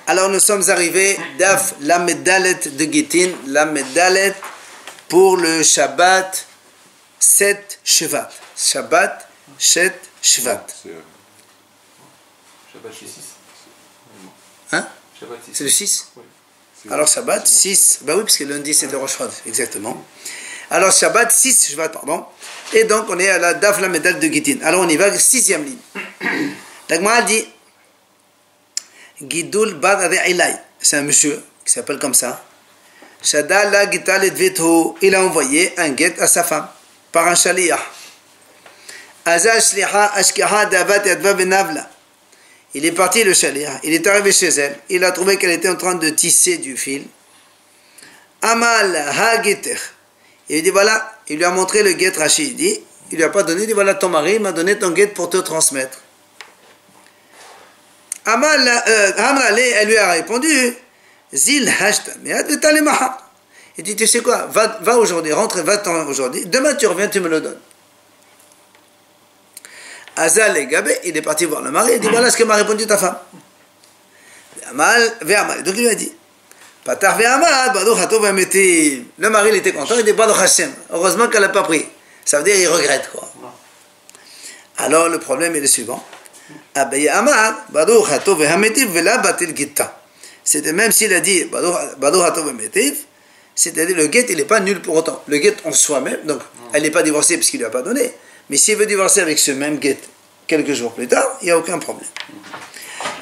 Alors nous sommes arrivés d'Af la Medalet de Gittin, la Medalet pour le Shabbat 7 Shvat. Shabbat 7 Shvat. Shabbat 6. Hein? Shabbat 6. C'est le 6? Oui. Alors Shabbat 6, ben oui, parce que lundi c'est de Rosh Chodesh, exactement. Alors Shabbat 6 Shvat, pardon. Et donc on est à la Daf la Medalet de Gittin. Alors on y va, 6e ligne. La Gemara dit Gidul Bar Re'ilai, c'est un monsieur qui s'appelle comme ça. Shada la Gital Edvetho, il a envoyé un guet à sa femme par un shaliah. Azal Shliha Ashkaha Davat Yadva Benavla. Il est parti le shaliah, il est arrivé chez elle, il a trouvé qu'elle était en train de tisser du fil. Amal Ha Geter. Il dit voilà, il lui a montré le guet Rachid, il dit, il lui a pas donné, il dit voilà ton mari m'a donné ton guet pour te transmettre. Amrale, elle lui a répondu Zil hashtamead de talemaha. Il dit tu sais quoi, va aujourd'hui, rentre, va-t'en aujourd'hui, demain tu reviens, tu me le donnes. Azal et Gabé, il est parti voir le mari, il dit voilà ce que m'a répondu ta femme. Donc il lui a dit Patar ve'amal, Baruch Hatov ve'metiv. Le mari il était content, il dit Baruch Hashem, heureusement qu'elle n'a pas pris. Ça veut dire il regrette quoi. Alors le problème est le suivant. C'était même s'il a dit c'est-à-dire le guet il n'est pas nul pour autant. Le guet en soi-même, donc elle n'est pas divorcée parce qu'il ne lui a pas donné. Mais s'il veut divorcer avec ce même guet quelques jours plus tard, il n'y a aucun problème.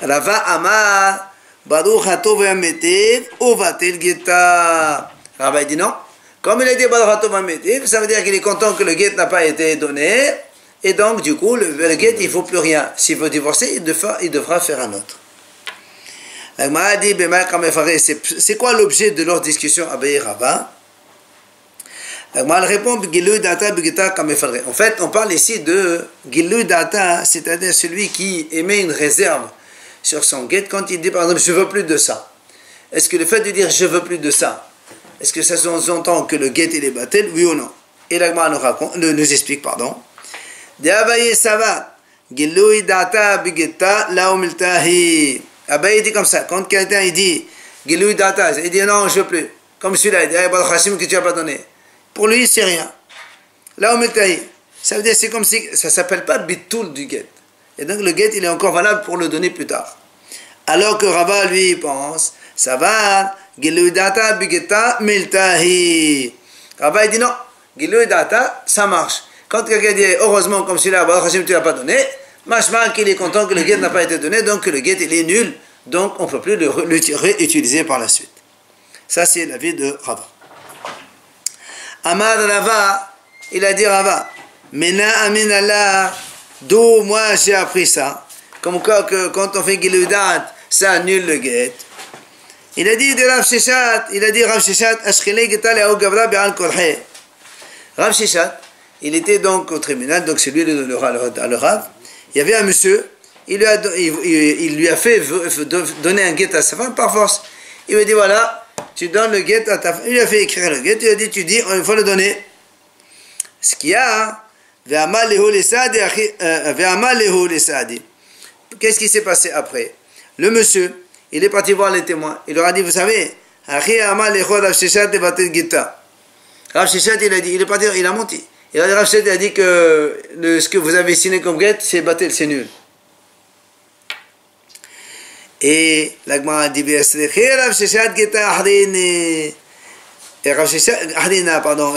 Rava Amar Baruch Hatov Ve'ametiv Ovatel Geta. Rava dit non. Comme il a dit Baruch Hatov Ve'ametiv, ça veut dire qu'il est content que le guet n'a pas été donné. Et donc, du coup, le guet, il ne faut plus rien. S'il veut divorcer, il devra faire un autre. C'est quoi l'objet de leur discussion Abaye Rava? Elle répond en fait, on parle ici de Gilui Data, c'est-à-dire celui qui émet une réserve sur son guet quand il dit par exemple je ne veux plus de ça. Est-ce que le fait de dire je ne veux plus de ça, est-ce que ça sous-entend que le guet il est battel, oui ou non? Et l'Agma nous explique, pardon. Abaye Savat, Gilui Data Bigeta Laumiltahi. Abaye dit comme ça, quand quelqu'un il dit Gilui Data, il dit non, je ne veux plus. Comme celui-là, il dit Baruch Hashem que tu n'as pas donné. Pour lui, c'est rien. Laumiltahi. Ça veut dire, c'est comme si, ça ne s'appelle pas Bitoul du guet. Et donc le guet, il est encore valable pour le donner plus tard. Alors que Rava, lui, pense, Savat, Gilui Data Bigeta Miltahi. Rava, il dit non, Gilui Data, ça marche. Quand quelqu'un dit heureusement comme celui-là, Baruch Hashem, tu ne l'as pas donné, machma qu'il est content que le guet n'a pas été donné, donc que le guet il est nul, donc on ne peut plus le réutiliser par la suite. Ça c'est l'avis de Rava. Amar Rava, il a dit Rava, Mena Amin Allah, d'où moi j'ai appris ça, comme quoi que quand on fait Giludat, ça annule le guet. Il a dit de Rav Sheshat, Ashkele Geta Le'au Gavra Be'al Kolhe. Rav Sheshat, il était donc au tribunal, donc c'est lui le Rav. Il y avait un monsieur, il lui a fait donner un guet à sa femme par force. Il lui a dit voilà, tu donnes le guet à ta femme. Il lui a fait écrire le guet, il a dit tu dis, il faut le donner. Ce qu'il y a, qu'est-ce qui s'est passé après? Le monsieur, il est parti voir les témoins. Il leur a dit, vous savez, Rav Sheshat il a dit, il est parti, il a menti. Et Rav Sheshat a dit que ce que vous avez signé comme guet, c'est battel, c'est nul. Et la Gemara a dit Rav Sheshat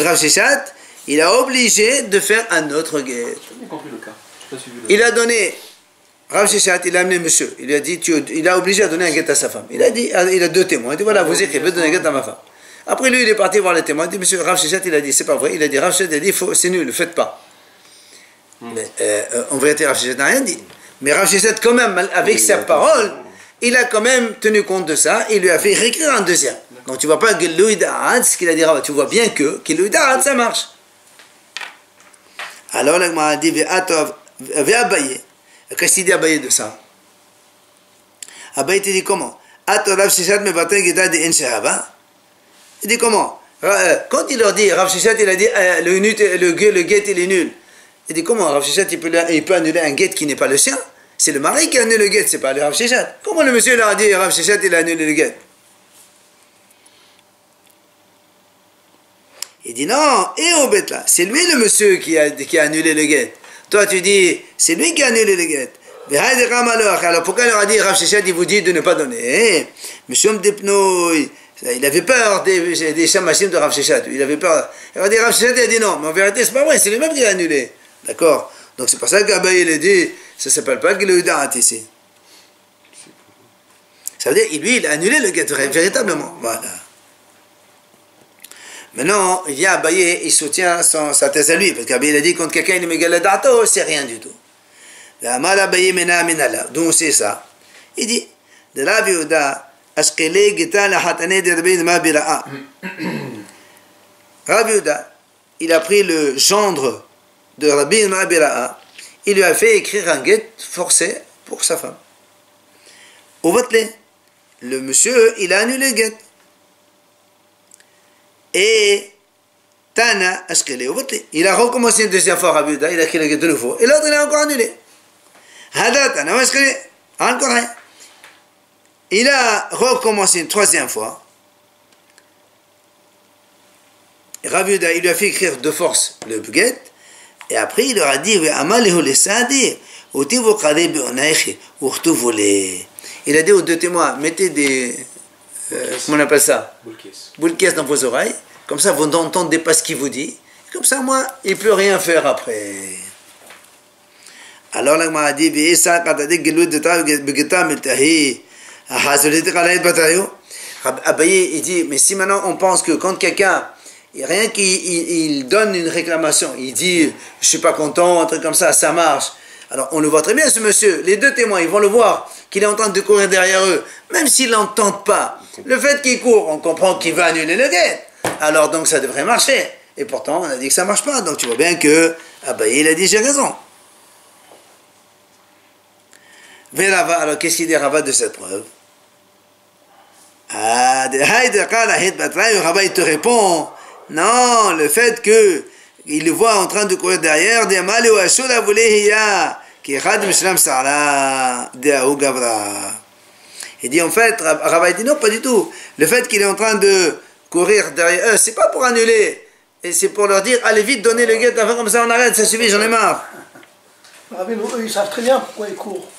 Rav Sheshat, il a obligé de faire un autre guet. Je n'ai pas compris le cas. Il a donné, Rav Sheshat, il a amené monsieur. Il a dit, il a obligé à donner un guet à sa femme. Il a dit, il a deux témoins. Il a dit voilà, vous écrivez, donner un guet à ma femme. Après lui, il est parti voir les témoins. Il dit, monsieur Rav Sheshat, il a dit, c'est pas vrai. Il a dit, Rav Sheshat, il a dit, c'est nul, ne faites pas. Mais en vérité, Rav Sheshat n'a rien dit. Mais Rav Sheshat, quand même, avec sa parole, il a quand même tenu compte de ça. Il lui a fait réécrire un deuxième. Donc tu vois pas Gilui Da'at, ce qu'il a dit, tu vois bien que Gilui Da'at, ça marche. Alors, la Gemara a dit, Abaye. Qu'est-ce qu'il dit Abaye de ça? Abaye te dit comment? Rav Sheshat me battait Gita de Enshahaba. Il dit comment? Quand il leur dit, Rav Sheshat, il a dit le guet il est nul. Il dit comment Rav Sheshat il peut annuler un guet qui n'est pas le sien? C'est le mari qui annule le guet, c'est pas le Rav Sheshet. Comment le monsieur leur a dit, Rav Sheshet, il a annulé le guet? Il dit non, et au bête là, c'est lui le monsieur qui a annulé le guet. Toi tu dis, c'est lui qui a annulé le guet. Alors pourquoi il leur a dit, Rav Sheshet, il vous dit de ne pas donner? Monsieur Mdepnoui, il avait peur des chamachim de Rav Sheshet, il avait peur. Il a dit, Rav Sheshet, il a dit non, mais en vérité c'est pas vrai, c'est lui-même qui a annulé. D'accord? Donc c'est pour ça qu'Abaye il a dit, ça s'appelle pas Gilui Da'at ici. Ça veut dire, lui il a annulé le guet véritablement. Voilà. Maintenant, il vient Abaye, il soutient sa thèse à lui, parce qu'Abaye il a dit, quand quelqu'un il me d'Ato, c'est rien du tout. D'où on sait ça? Il dit, de la Yehuda, Ashkele Gita la Hatane de Rabbi Idma Bira'a. Rabbi Yehuda, il a pris le gendre de Rabbi Idma Bira'a, il lui a fait écrire un guet forcé pour sa femme. Au vote-le, le monsieur, il a annulé le guet. Et Tana Ashkele, au vote-le, il a recommencé une deuxième fois Rabbi Yehuda, il a écrit le guet de nouveau, et l'autre il a encore annulé. Encore un. Il a recommencé une troisième fois. Rabbi Yehuda, il lui a fait écrire de force le guet, et après il leur a dit, il a dit aux deux témoins, mettez des, comment on appelle ça? Boules caisses dans vos oreilles, comme ça vous n'entendez pas ce qu'il vous dit, comme ça moi, il ne peut rien faire après. Alors la Gemara dit, Abaye, il dit, mais si maintenant on pense que quand quelqu'un, rien qu'il donne une réclamation, il dit, je suis pas content, un truc comme ça marche. Alors on le voit très bien ce monsieur, les deux témoins, ils vont le voir, qu'il est en train de courir derrière eux, même s'ils l'entendent pas. Le fait qu'il court, on comprend qu'il va annuler le guet. Alors donc ça devrait marcher. Et pourtant on a dit que ça marche pas, donc tu vois bien que Abaye, il a dit, j'ai raison. Alors qu'est-ce qu'il dit Rava de cette preuve? Rava il te répond, non, le fait que il le voit en train de courir derrière, il dit en fait, Rava dit non, pas du tout, le fait qu'il est en train de courir derrière eux, c'est pas pour annuler, et c'est pour leur dire, allez vite, donnez le guet, comme ça on arrête, ça suffit, j'en ai marre. Eux, ils savent très bien pourquoi ils courent.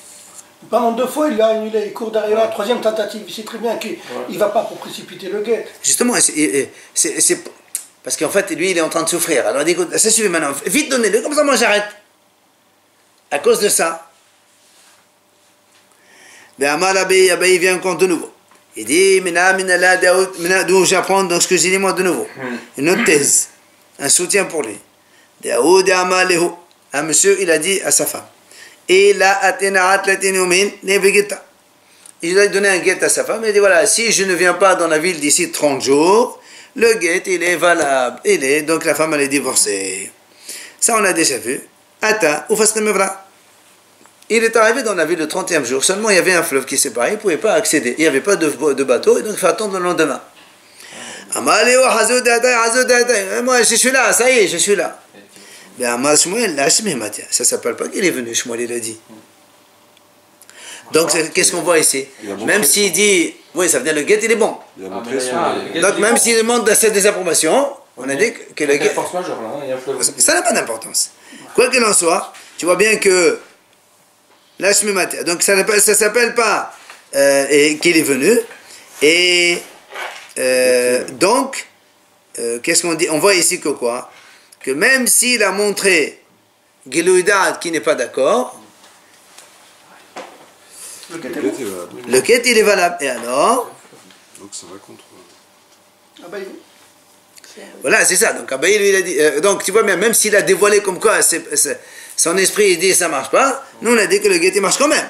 Pendant 2 fois, il l'a annulé, il court derrière la troisième tentative. Il sait très bien qu'il ne va pas pour précipiter le guet. Justement, c'est parce qu'en fait, lui, il est en train de souffrir. Alors il dit, écoute, ça suffit maintenant, vite donnez-le, comme ça moi j'arrête. À cause de ça. Mais Amar Abaye vient encore de nouveau. Il dit, d'où j'apprends donc ce que j'ai dit moi de nouveau. Une autre thèse, un soutien pour lui. Un monsieur, il a dit à sa femme. Et là, il a donné un guet à sa femme, il a dit voilà, si je ne viens pas dans la ville d'ici 30 jours, le guet il est valable, donc la femme elle est divorcée. Ça on l'a déjà vu. Il est arrivé dans la ville le 30e jour, seulement il y avait un fleuve qui séparait, il ne pouvait pas accéder, il n'y avait pas de bateau, et donc il faut attendre le lendemain. Moi je suis là, ça y est, je suis là. Ça ne s'appelle pas qu'il est venu, Shmuel il a dit. Donc qu'est-ce qu'on voit ici? Même s'il dit, oui ça veut dire le guet il est bon. Donc même s'il demande cette désapprobation, on a dit que le guet... Ça n'a pas d'importance. Quoi qu'il en soit, tu vois bien que donc ça ne s'appelle pas qu'il est venu. Et donc, qu'est-ce qu'on dit? On voit ici que quoi? Que même s'il a montré Gilui Da'at qui n'est pas d'accord, le quête il est valable. Et alors? Donc ça va contre. Abaye. Voilà, c'est ça. Donc Abaye lui il a dit. Donc tu vois bien, même s'il a dévoilé comme quoi son esprit il dit ça marche pas, nous on a dit que le guet marche quand même.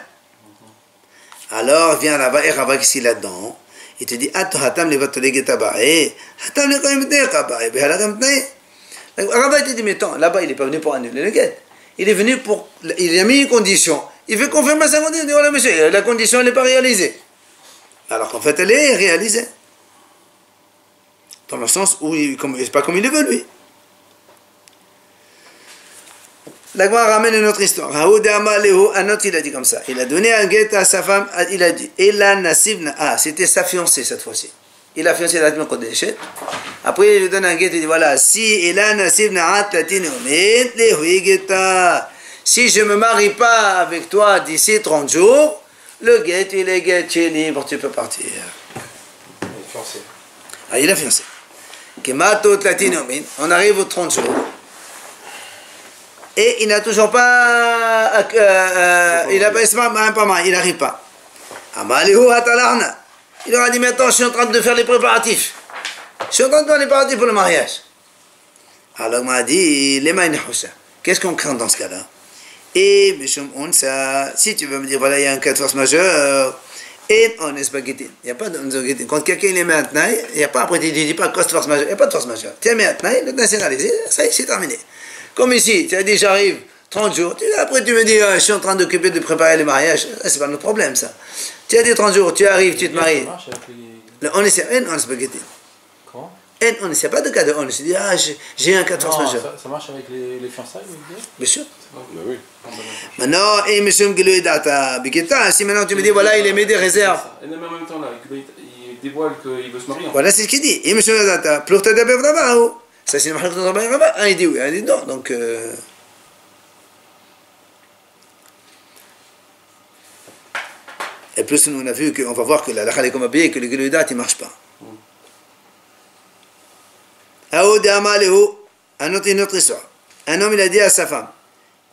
Alors vient là-bas et Rava qui là-dedans, il te dit Hatam le vatole guet abaye, Hatam le koyim tne abaye, behaladam tne. Rava te dit mais attends, là-bas il n'est pas venu pour annuler le guet. Il est venu pour, il a mis une condition. Il veut confirmer sa condition. Il dit voilà monsieur, la condition elle n'est pas réalisée. Alors qu'en fait elle est réalisée. Dans le sens où c'est pas comme il le veut lui. L'Agma ramène une autre histoire. Un autre, il a dit comme ça. Il a donné un guet à sa femme, il a dit, c'était sa fiancée cette fois-ci. Il a fiancé la Kodesh. Après, il lui donne un guet, il dit, voilà, si je ne me marie pas avec toi d'ici 30 jours, le guet, il est libre, tu peux partir. Il est fiancé. Ah, il a fiancé. On arrive aux 30 jours. Et il n'a toujours pas. Il n'arrive pas. Il leur a dit, maintenant, je suis en train de faire les préparatifs. Je suis en train de faire les préparatifs pour le mariage. Alors, il m'a dit, qu'est-ce qu'on craint dans ce cas-là? Et, si tu veux me dire, voilà, il y a un cas de force majeure, et on est spaghetti. Il n'y a pas de quand quelqu'un les met à Tnaï, il n'y a pas, après, il ne dit pas cause de force majeure. Il n'y a pas de force majeure. Tu as mis à Tnaï, le Tnaï c'est réalisé, ça y est, c'est terminé. Comme ici, tu as dit j'arrive 30 jours, après tu me dis je suis en train d'occuper de préparer le mariage, c'est pas notre problème ça. Tu as dit 30 jours, tu arrives, tu te maries. On ne sait Comment? On ne sait pas de cas de on, se dit j'ai un cas de force majeure. Ça marche avec les fiançailles? Bien sûr. Oui. Maintenant, si maintenant tu me dis voilà, il émet des réserves. Et même en même temps là, il dévoile qu'il veut se marier. Voilà, c'est ce qu'il dit. Ça c'est le mahlouk de Rabbi Rabba. Un il dit oui, un il dit non. Donc. Et plus nous on a vu qu'on va voir que la halakha est comme habillée, que le Giludat il ne marche pas. Un autre histoire. Un homme il a dit à sa femme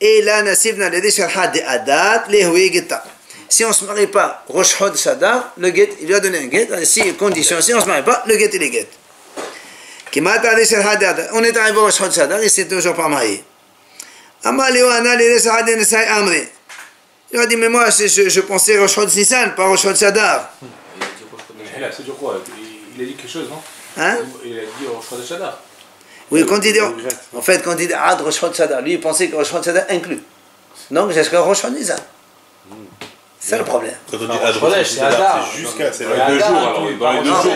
et là nasivna l'adi sharhad adat lehui gita. Si on ne se marie pas Rosh Hod Shadar, le guet, il lui a donné un guet. Si condition, si on ne se marie pas, le guet il est guet. On est arrivé au Rosh Hod Shadar, il s'est toujours pas marié. Il a dit, mais moi, je pensais Rosh Hod Nissan, pas Rosh Hod Shadar. C'est dur quoi? Il a dit quelque chose, non? Hein? Il a dit Rosh Hod Shadar. Oui, quand il dit, en fait, quand il dit Ad Rosh Hod Shadar, lui, il pensait que Rosh Hod Shadar inclut. Donc, jusqu'à Rosh Hod Nissan. C'est le problème. Quand on dit Ad Rosh Shadar, c'est jusqu'à, c'est dans les 2 jours. Alors, dans les 2 jours.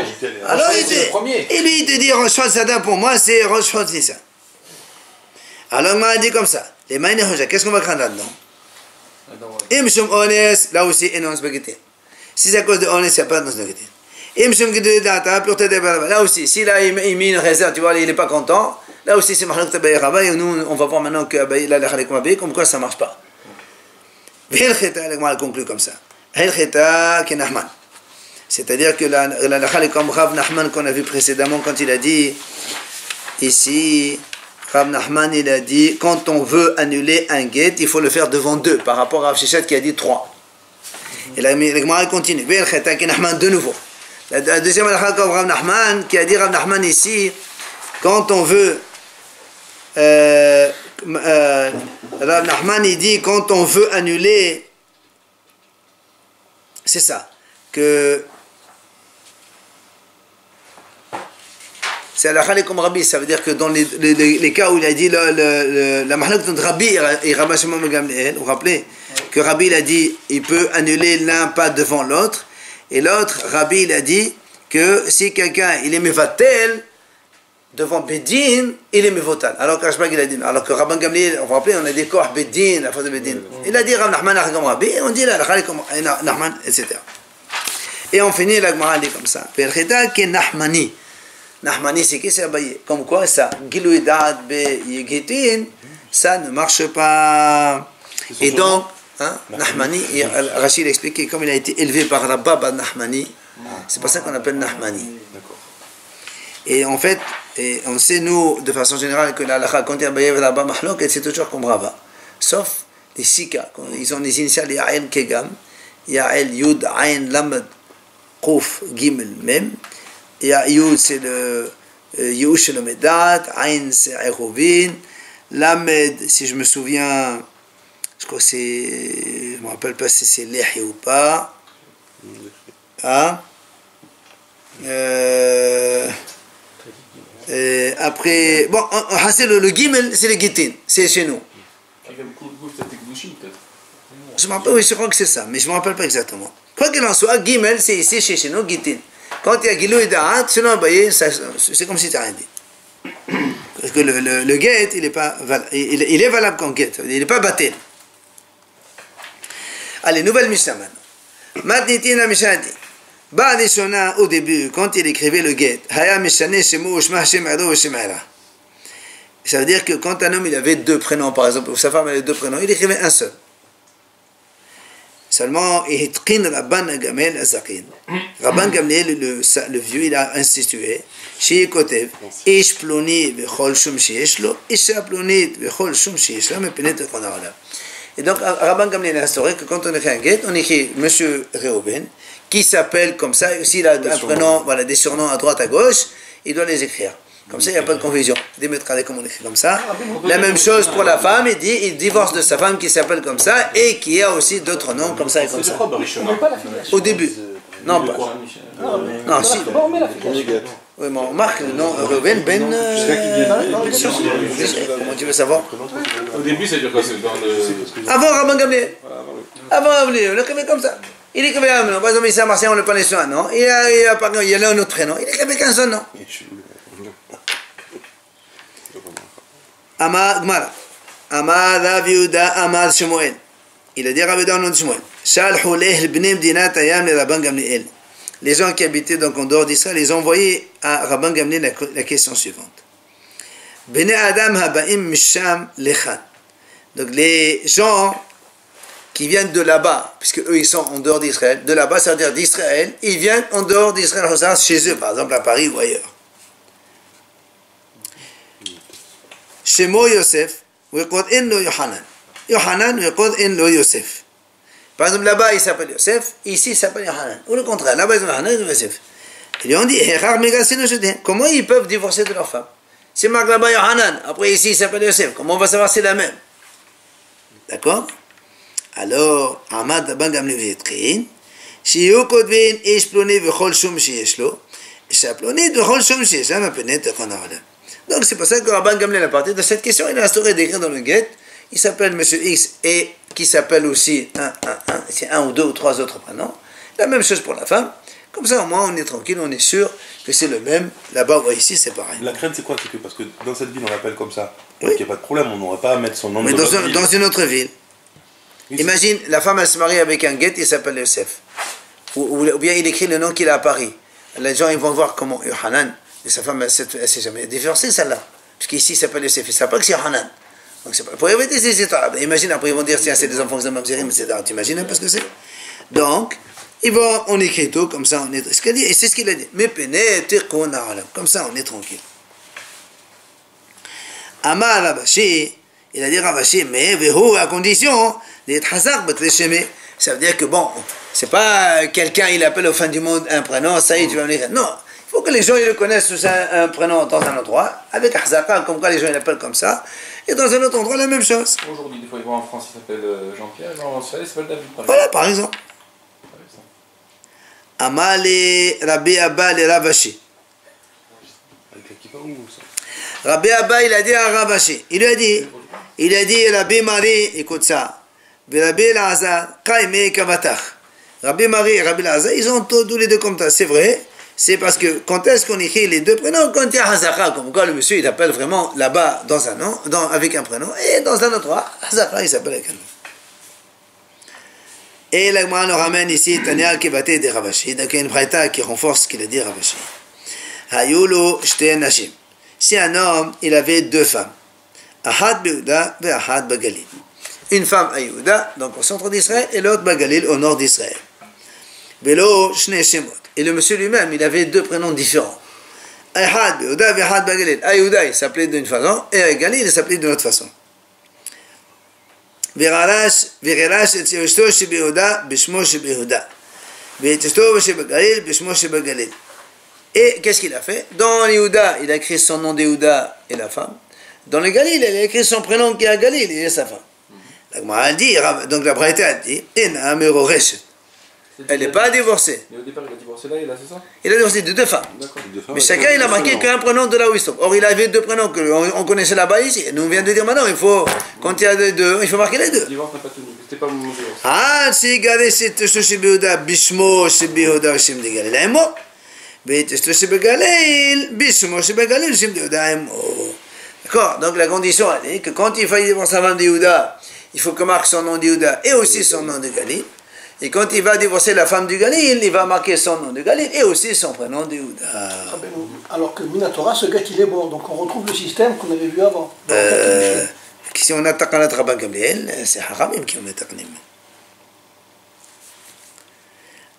Alors, et lui, il te dit Rosh Hod Shadar, pour moi, c'est Rosh Hod Nissan. Alors, il m'a dit comme ça. Les maïnes Hoja, qu'est-ce qu'on va craindre là-dedans? Imshum Ones, là aussi, et non spaghetti. Si c'est à cause de Ones, il n'y a pas de spaghetti. Imshum Gidou Data, là aussi, si là, il met une réserve, tu vois, il n'est pas content, là aussi, c'est Mahlouk Tabaï Rabat, et nous, on va voir maintenant que là, comme quoi ça ne marche pas. El Kheta, elle conclut comme ça. El Kheta, qui est Nahman. C'est-à-dire que la halakha comme Rav Nahman qu'on a vu précédemment quand il a dit ici, Rav Nahman il a dit quand on veut annuler un guet, il faut le faire devant 2 par rapport à Rav Sheshet qui a dit 3. Et la Gemara continue. El Kheta, qui est Nahman de nouveau. La deuxième halakha comme Rav Nahman qui a dit Rav Nahman ici, quand on veut Rav Nahman il dit quand on veut annuler, c'est ça, que c'est la comme Rabbi, ça veut dire que dans les cas où il a dit la mahlak de Rabbi et Rabbi Shimon ben Gamliel, vous vous rappelez que Rabbi il a dit il peut annuler l'un pas devant l'autre, et l'autre Rabbi il a dit que si quelqu'un il est mevatel devant Bedin, il est mevotal. Alors qu'Ashbag il a dit, alors que Rabban Gamliel, vous vous rappelez, on a dit quoi Bedin, la faute de Bedin. Il a dit Rav Nahman comme Rabbi, et on dit la comme Nahman, etc. Et on finit la Gemara dit comme ça. Percheta qui est Nahmani. Nahmani c'est qui c'est Abaye. Comme quoi ça, Gilouidat be Yegitin, ça ne marche pas. Et donc, hein, Nahmani, Rachid a expliqué comme il a été élevé par Rabba Nahmani, c'est pour ça qu'on appelle Nahmani. Et en fait, on sait nous, de façon générale, que la halakha, quand il y a Bayev là-bas, Mahlok, c'est toujours comme Rava. Sauf les 6 cas. Ils ont les initiales Ya'el Kegam, Ya'el Yud, Ayn, Lamed, Kouf, Gimel, Mem. Yud, c'est le Yush le Medat, Ayn, c'est Eruvin, Lamed, si je me souviens, je crois que c'est, je me rappelle pas si c'est Lehi ou pas. Hein? Après, bon, c'est le Gimel, c'est le Gitin, c'est chez nous. Je me rappelle, oui, je crois que c'est ça, mais je ne me rappelle pas exactement. Quoi qu'il en soit, Gimel, c'est ici chez nous, Gitin. Quand il y a Gilou et Da'at, sinon, c'est comme si tu n'as rien dit. Parce que le get, il est valable comme get, il n'est pas batel. Allez, nouvelle Mishnah maintenant. Matnitina Mishnati. Ba'adishona, au début, quand il écrivait le get, Haya Mishane Shemu Shma Shem Ado Shem Ela. Ça veut dire que quand un homme il avait deux prénoms, par exemple, ou sa femme avait deux prénoms, il écrivait un seul. Seulement, Rabban Gamliel Azaqin. Rabban Gamliel, le vieux, il a institué, Shei Kotev, Ish Ploni Bechol Shum Sheyesh Lo, Isha Plonit Bechol Shum Sheyesh Lo, Mepenet Konarala. Et donc, Rabban Gamliel a instauré que quand on écrit un get, on écrit Monsieur Reuben, qui s'appelle comme ça, et s'il a un prénom, voilà, des surnoms à droite, à gauche, il doit les écrire. Comme ça, il n'y a pas de confusion. Comme on écrit comme ça. La même chose pour la femme, il divorce de sa femme qui s'appelle comme ça et qui a aussi d'autres noms comme ça et comme ça. Au début. Non, pas. Non, si. Oui, mais on marque le nom Reuven Ben. Comment tu veux savoir? Au début, c'est dire quoi? C'est dans le. Avant Rabban Gamliel. Avant Rabban Gamliel, on écrivait comme ça. Il écrivait un nom. Par exemple, ici à Marseille, on le prenait sur un nom. Il y a un autre prénom. Il écrivait qu'un seul nom. Amar Gmara. Amar Rav Yehuda Amar Shmuel. Il a dit Rav Yehuda au nom de Shmuel. Shalhu leh bnei Medinat Hayam le Rabban Gamliel. Les gens qui habitaient donc en dehors d'Israël, ils ont envoyé à Rabban Gamliel la question suivante. Bnei Adam habaim misham lechan. Donc les gens qui viennent de là-bas, puisque eux ils sont en dehors d'Israël, de là-bas, ça veut dire d'Israël, ils viennent en dehors d'Israël, chez eux, par exemple à Paris ou ailleurs. Shemo Yosef, Wekod en lo Yohanan. Yohanan, Wekod en lo Yosef. Par exemple, là-bas, il s'appelle Yosef, ici, il s'appelle Yohanan. Ou le contraire, là-bas, il s'appelle Yohanan, il s'appelle Yosef. Ils lui ont dit, comment ils peuvent divorcer de leur femme? C'est marqué là-bas Yohanan, après ici, il s'appelle Yosef. Comment on va savoir si c'est la même? D'accord? Alors, Ahmad Rabban Gamliel Yetrin, Shiyu Kodvin, Ish Ploni Vechol Shum Sheyesh Lo, Isha Ploni Vechol Shum Sheyesh Lo, Mepenet Konarala. Donc c'est pour ça que Rabban Gamliel a parti de cette question, il a instauré d'écrire dans le guet, il s'appelle Monsieur X et qui s'appelle aussi un ou deux ou trois autres prénoms. La même chose pour la femme. Comme ça au moins on est tranquille, on est sûr que c'est le même. Là-bas ou ici c'est pareil. La crainte c'est quoi? C'est que parce que dans cette ville on l'appelle comme ça, donc il n'y a pas de problème, on n'aurait pas à mettre son nom. Mais dans une autre ville. Oui, imagine, la femme elle se marie avec un guet, il s'appelle Yosef. Ou bien il écrit le nom qu'il a à Paris. Les gens ils vont voir comment Yohanan. Et sa femme, elle ne s'est jamais divorcée, celle-là. Parce qu'ici, il s'appelle Yosef. Il ne savent pas que c'est Yohanan. Donc, c'est pas... Pour éviter ces histoires. Imagine, après, ils vont dire, tiens, c'est des enfants de Mamzerim, etc. Tu imagines un peu ce que c'est? Donc, on écrit tout, comme ça, on est... Et c'est ce qu'il a dit. Mais comme ça, on est tranquille. Amar Rabashi, il a dit Rabashi, mais, à condition, d'être hazak, ça veut dire que, bon, c'est pas quelqu'un, il appelle au fin du monde un prénom, ça y est, tu vas venir. Non. Il faut que les gens ils le connaissent sous un prénom dans un endroit, avec Ahzaka, comme quoi les gens ils l'appellent comme ça, et dans un autre endroit la même chose. Aujourd'hui, des fois ils vont en France, il s'appelle Jean-Pierre, en Israël, il s'appelle David. Voilà, par exemple. Amali Rabbi Abba le Ravashi. Rabbi Abba il a dit à Ravashi, il a dit Rabbi Marie, écoute ça, Rabbi Elazar, Kaime Kavatach. Rabbi Marie et Rabbi Elazar, ils ont tous les deux comme ça, c'est vrai. C'est parce que quand est-ce qu'on écrit les deux prénoms? Quand il y a Hazaka, comme quoi le monsieur il appelle vraiment là-bas dans un nom, avec un prénom, et dans un autre endroit, Hazaka il s'appelle avec un nom. Et là, on nous ramène ici Tanya Kebaté de Ravashi, donc il y a une braïta qui renforce ce qu'il a dit Ravashi. Hayulu shte nashim. Si un homme il avait deux femmes, Ahad Beouda et Ahad Bagalil. Une femme à Yehuda, donc au centre d'Israël, et l'autre Bagalil au nord d'Israël. Velo shne shemot. Et le monsieur lui-même, il avait deux prénoms différents. Ahad Beouda et Ahad Bagalil. Yehuda, il s'appelait d'une façon, et Galil, il s'appelait d'une autre façon. Verash et Tziyoshto chez Beouda, Bishmo chez Beouda. Verash chez Bagalil, Bishmo chez Bagalil. Et qu'est-ce qu'il a fait? Dans Yehuda, il a écrit son nom d'Yehuda et la femme. Dans le Galil, il a écrit son prénom qui est Galil et sa femme. La Gemara dit, donc la Braïta a dit, elle n'est pas divorcée. Mais au départ, il a divorcé là, et là, c'est ça? Il a divorcé de deux femmes. Mais chacun, il a marqué qu'un prénom de là où il se trouve. Or, il avait deux prénoms qu'on connaissait là-bas ici. Nous, on vient de dire maintenant, il faut, quand il y a deux, il faut marquer les deux. Le divorce n'a pas tenu. C'était pas mon divorce. Ah, si, regardez, c'est chez Beouda, Bishmo, chez Beouda, chez Galil, Aimo. Bishmo, chez Galil, Bishmo, chez Galil, chez Beouda, Aimo. D'accord? Donc la condition, elle est que quand il va divorcer sa femme de Yehuda, il faut que marque son nom de Yehuda et aussi son nom de Galil. Et quand il va divorcer la femme du Galil, il va marquer son nom de Galil et aussi son prénom de Yehuda. Alors que Minatora, ce gars, il est bon. Donc on retrouve le système qu'on avait vu avant. Si on attaque à notre Rabban Gamliel, c'est Haramim qui ont attaqué.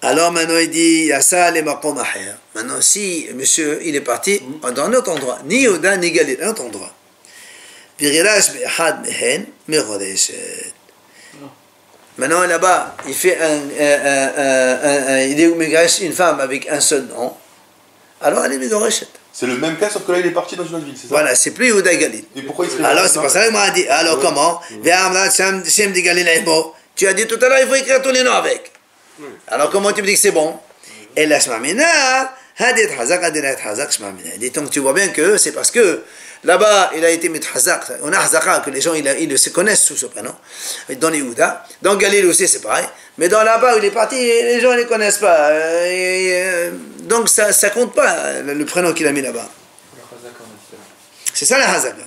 Alors maintenant il dit, Yassa les maqom aher. Maintenant si monsieur il est parti dans un autre endroit, ni Yehuda ni Galil, un autre endroit. Virilash be'had mehen merodeshet. Maintenant là-bas, il fait il démégrèche une femme avec un seul nom. Alors elle est mégoreshet. C'est le même cas, sauf que là il est parti dans une autre ville, c'est ça? Voilà, c'est plus Yehuda Galil. Et pourquoi il serait Alors c'est pour ça qu'il m'a dit, alors comment? Shem di Galil Ebo. Tu as dit tout à l'heure, il faut écrire tous les noms avec. Alors comment tu me dis que c'est bon? Et la shmamina, hadit hazak, hadit hazak, shmamina. Donc tu vois bien que c'est parce que là-bas il a été mis hazak. On a hazaka que les gens ils se connaissent sous ce prénom. Dans les Yehuda, dans Galil aussi c'est pareil. Mais dans là-bas où il est parti, les gens ne les connaissent pas. Donc ça compte pas le prénom qu'il a mis là-bas. C'est ça la hazaka.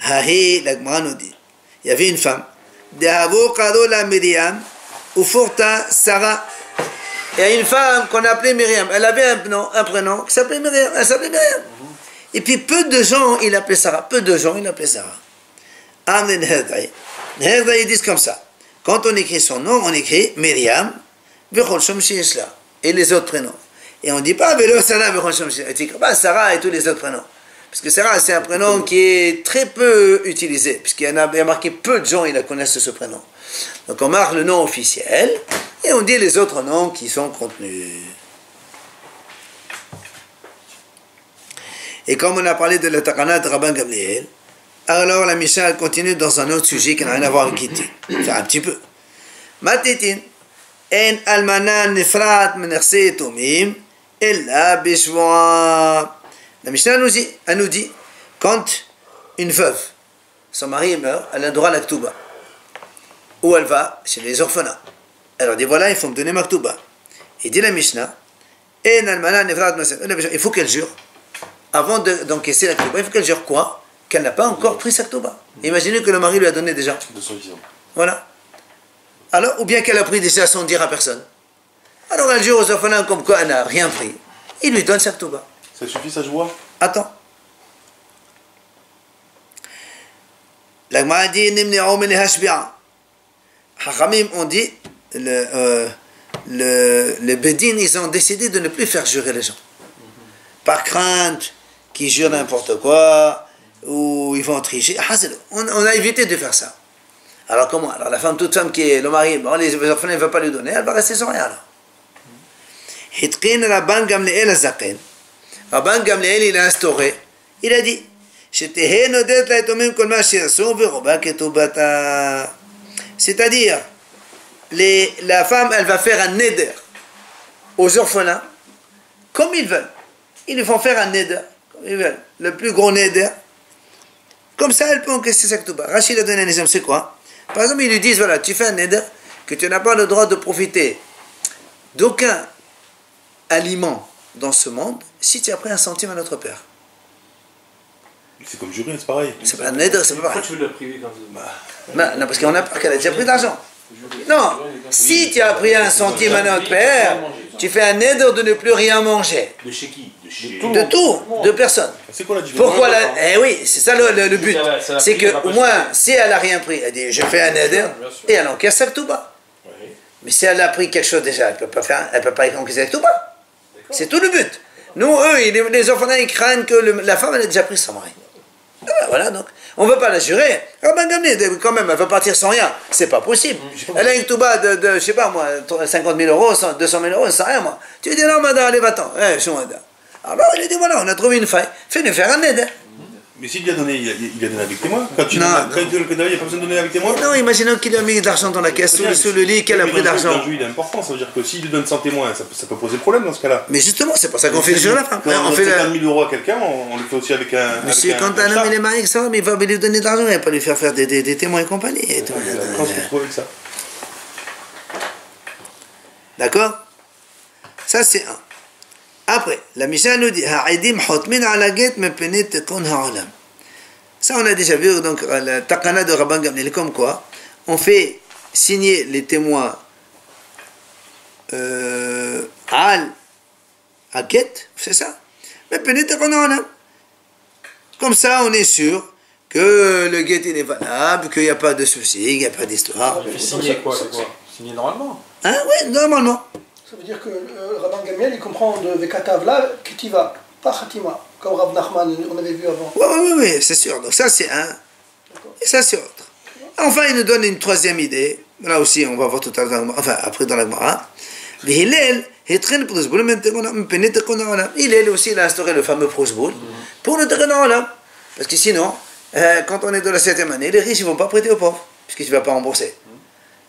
Hahi, la Gemara nous dit. Il y avait une femme. De'avo kado la Myriam, ufurta Sarah. Il y a une femme qu'on appelait Myriam. Elle avait un prénom qui s'appelait Myriam. Elle s'appelait Myriam. Et puis peu de gens, il appelait Sarah. Peu de gens, il appelait Sarah. Amen Herdai. Herdai, ils disent comme ça. Quand on écrit son nom, on écrit Myriam, Vechol Shom Sheishla. Et les autres prénoms. Et on ne dit pas Velo Sarah, Vechol Shom Sheishla. On ne dit pas Sarah et tous les autres prénoms. Parce que Sarah, c'est un prénom qui est très peu utilisé, puisqu'il y a marqué peu de gens qui connaissent ce prénom. Donc on marque le nom officiel, et on dit les autres noms qui sont contenus. Et comme on a parlé de la Takana de Rabban Gamliel, alors la Mishnah continue dans un autre sujet qui n'a rien à voir avec Kittin. Enfin, un petit peu. Matitin, en almana nefrat menerse tomim, ella bishwa. La Mishnah nous dit, quand une veuve, son mari meurt, elle a droit à la Ktuba. Ou elle va chez les orphelins. Elle leur dit, voilà, il faut me donner ma Ktuba. Il dit la Mishnah, il faut qu'elle jure, avant d'encaisser la Ktuba, il faut qu'elle jure quoi? Qu'elle n'a pas encore pris sa Ktuba. Imaginez que le mari lui a donné déjà. De son vivant. Voilà. Alors, ou bien qu'elle a pris déjà sans dire à personne. Alors elle jure aux orphelins comme quoi elle n'a rien pris. Il lui donne sa Ktuba. Ça suffit, ça je vois? Attends. La Gemara dit Nimni'u min hashbi'a. Hachamim ont dit le Bedin, ils ont décidé de ne plus faire jurer les gens. Par crainte qu'ils jurent n'importe quoi ou ils vont tricher. On a évité de faire ça. Alors comment? Alors la femme, toute femme qui est le mari, bon, les orphelins ne veulent pas lui donner, elle va rester sans rien alors. Hitqin Rabban Gamliel Azaqen. Rabban Gamliel, il a instauré, il a dit, c'est-à-dire, la femme, elle va faire un neder aux orphelins, comme ils veulent. Ils lui font faire un neder, comme ils veulent. Le plus gros neder. Comme ça, elle peut encaisser sa ktuba. Rachid a donné un exemple, c'est quoi? Par exemple, ils lui disent, voilà, tu fais un neder, que tu n'as pas le droit de profiter d'aucun aliment dans ce monde, si tu as pris un centime à notre père. C'est comme jurer, c'est pareil. C'est pas un neder, c'est pas pareil. Pourquoi tu veux la priver comme ça? Non, parce qu'on a peur qu'elle a déjà pris d'argent. Non, si tu as pris un centime à notre père, tu fais un neder de ne plus rien manger. De chez qui? De tout, de personne. C'est quoi la différence? Pourquoi Eh oui, c'est ça le but. C'est que au moins, si elle n'a rien pris, elle dit je fais un neder et elle encaisse sa ktuba. Mais si elle a pris quelque chose déjà, elle ne peut pas encaisser la ktuba. C'est tout le but. Nous, eux, les orphelins, ils craignent que la femme, elle a déjà pris son mari. Voilà, donc, on ne veut pas la jurer. Rabban Gamliel, quand même, elle va partir sans rien. C'est pas possible. Elle a une ktuba de je sais pas moi, 50 000 euros, 200 000 euros, sans rien, moi. Tu lui dis, non, madame, allez, va-t'en. Alors, il a dit, voilà, on a trouvé une faille. Fais-nous faire un neder. Mais s'il lui a donné, il a donné avec témoin. Quand tu donnes le cadavre, il n'y a pas besoin de donner avec témoin. Non, imaginons qu'il a mis de l'argent dans la caisse, sous le lit, qu'elle a pris d'argent. Il est important, ça veut dire que s'il lui donne sans témoin, ça peut poser problème dans ce cas-là. Mais justement, c'est pour ça qu'on fait le jeu à la fin. Quand on fait 50 000 euros à quelqu'un, on le fait aussi avec un. Monsieur, quand un homme il est marié avec ça, mais il va lui donner de l'argent, il va pas lui faire des témoins et compagnie. Et tout. Quand on se trouve avec ça. D'accord? Ça, c'est un. Après, la Mishnah nous dit Ha'edim hotmin ala get mepene tekon ha'olam. Ça, on a déjà vu, donc, la Takana de Rabban Gamliel, comme quoi on fait signer les témoins al à get, c'est ça. Mepene tekon ha'olam. Comme ça, on est sûr que le get il est valable, qu'il n'y a pas de souci, qu'il n'y a pas d'histoire. Signer quoi, c'est quoi? Signer normalement. Hein, oui, normalement. Ça veut dire que Rabban Gamliel, il comprend de Vekatav là, Ketiva, pas Khatima, comme Rav Nachman, on avait vu avant. Oui, c'est sûr. Donc ça, c'est un. Et ça, c'est autre. Enfin, il nous donne une troisième idée. Là aussi, on va voir tout à l'heure, enfin, après dans la Gemara. Hillel aussi, il a instauré le fameux prosboul pour le Tekon Ha'olam. Parce que sinon, quand on est dans la 7e année, les riches ne vont pas prêter aux pauvres, puisque tu ne vas pas rembourser.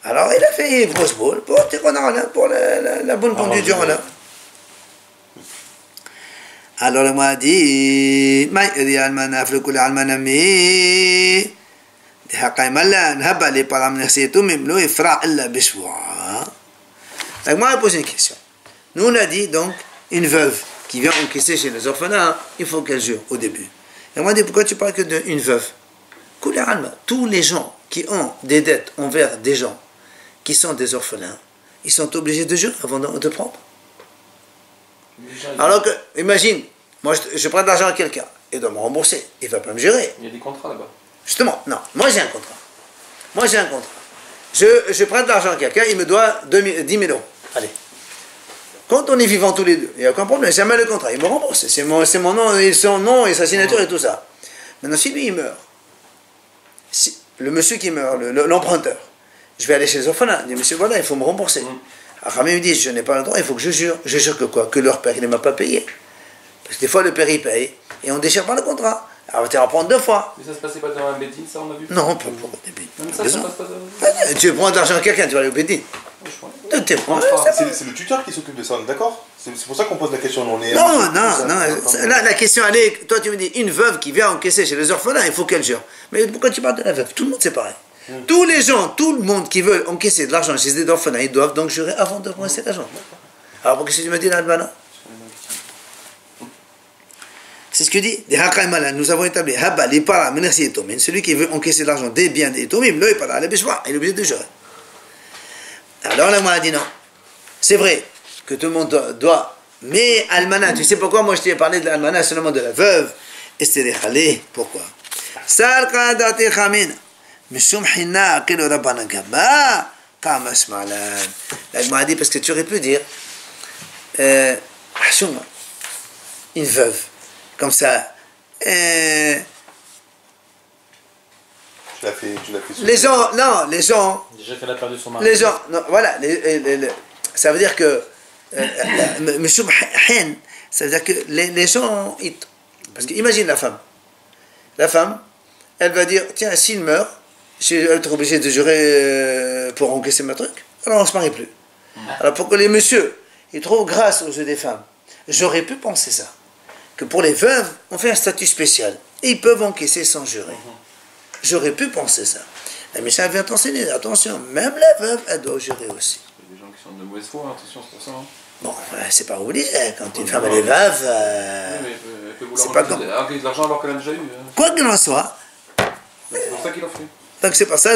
Alors il a fait une grosse boule pour la bonne conduite du Olam. Alors le m'a dit moi a posé une question. Nous on a dit donc une veuve qui vient encaisser chez les orphelins, il faut qu'elle jure au début. Et moi dit pourquoi tu parles que d'une veuve? Tous les gens qui ont des dettes envers des gens qui sont des orphelins, ils sont obligés de jurer avant de prendre. Alors que, imagine, moi je prends de l'argent à quelqu'un, il doit me rembourser, il ne va pas me jurer. Il y a des contrats là-bas. Justement, non, moi j'ai un contrat. Je prends de l'argent à quelqu'un, il me doit 10 000 euros. Allez. Quand on est vivant tous les deux, il n'y a aucun problème, jamais le contrat, il me rembourse. C'est mon nom, et son nom et sa signature et tout ça. Maintenant, si lui il meurt, le monsieur qui meurt, l'emprunteur, je vais aller chez les orphelins, je dis monsieur voilà, il faut me rembourser. Alors quand ils me disent je n'ai pas le droit, il faut que je jure. Je jure que quoi? Que leur père il ne m'a pas payé. Parce que des fois le père il paye et on déchire pas le contrat. Alors tu vas prendre 2 fois. Mais ça se passait pas dans un bédine, ça on a vu? Non, pas pour des bédines. Même ça se passe pas dans Tu prends de l'argent à quelqu'un, tu vas aller au bédine. C'est le tuteur qui s'occupe de ça, d'accord? C'est pour ça qu'on pose la question. Non. La question, elle est, toi tu me dis, une veuve qui vient encaisser chez les orphelins, il faut qu'elle jure. Mais pourquoi tu parles de la veuve? Tout le monde c'est pareil. Tous les gens, tout le monde qui veut encaisser de l'argent chez les orphelins, ils doivent donc jurer avant de encaisser l'argent. Alors pourquoi tu me dis là, maintenant? C'est ce que dit, nous avons établi, celui qui veut encaisser de l'argent des biens des Etomim, il est obligé de jurer. Alors là, moi, a dit non. C'est vrai que tout le monde doit, mais Almana, tu sais pourquoi moi je t'ai parlé de l'Almana, seulement de la veuve, et c'est les Khalé, pourquoi? L'Almana a dit, parce que tu aurais pu dire, une veuve, comme ça, tu l'as fait les gens, déjà qu'elle a perdu son mari. Les gens, non, voilà, ça veut dire que ça veut dire que les gens, parce que imagine la femme, elle va dire, tiens, s'il meurt, je vais être obligé de jurer pour encaisser ma truc, alors on ne se marie plus. Alors pour que les messieurs, ils trouvent grâce aux yeux des femmes, j'aurais pu penser ça, que pour les veuves, on fait un statut spécial, et ils peuvent encaisser sans jurer. J'aurais pu penser ça. Mais ça vient t'enseigner, attention, même la veuve, elle doit jurer aussi. Il y a des gens qui sont de mauvaise foi, attention, c'est pour ça. Bon, c'est pas obligé, quand une femme elle est veuve, c'est pas comme... de l'argent alors qu'elle a déjà eu. Quoi qu'il en soit, C'est pour ça qu'il en fait. donc c'est pour ça,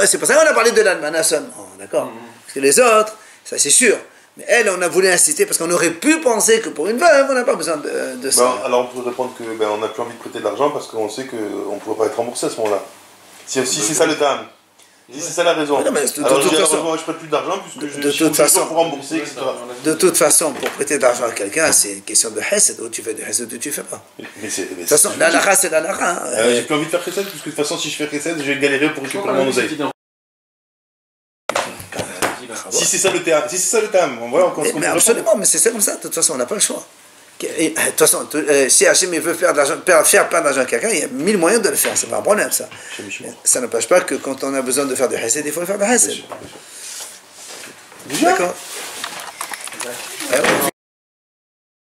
c'est pour ça qu'on a parlé de l'almana seulement, d'accord? Parce que les autres, ça c'est sûr. Mais elle, on a voulu insister parce qu'on aurait pu penser que pour une veuve, on n'a pas besoin de ça. Alors on peut répondre que on n'a plus envie de prêter de l'argent parce qu'on sait qu'on ne pourrait pas être remboursé à ce moment-là. Si c'est ça le dame, si c'est ça la raison. Non, mais alors je ne prête plus d'argent puisque je suis pour rembourser, etc. De toute façon, pour prêter de l'argent à quelqu'un, c'est une question de hesed, ou tu fais de hesed ou tu ne fais pas. Mais de toute façon, l'alakha, c'est l'alakha. J'ai plus envie de faire chesed parce que de toute façon, si je fais chesed, je vais galérer pour récupérer mon oseille. Si c'est ça le thème, on voit. Mais absolument, mais c'est comme ça, de toute façon, on n'a pas le choix. Et, de toute façon, si Hachem veut faire perdre d'argent à quelqu'un, il y a 1000 moyens de le faire, c'est pas un problème ça. Ça n'empêche pas que quand on a besoin de faire du hesed, il faut le faire du hesed. D'accord.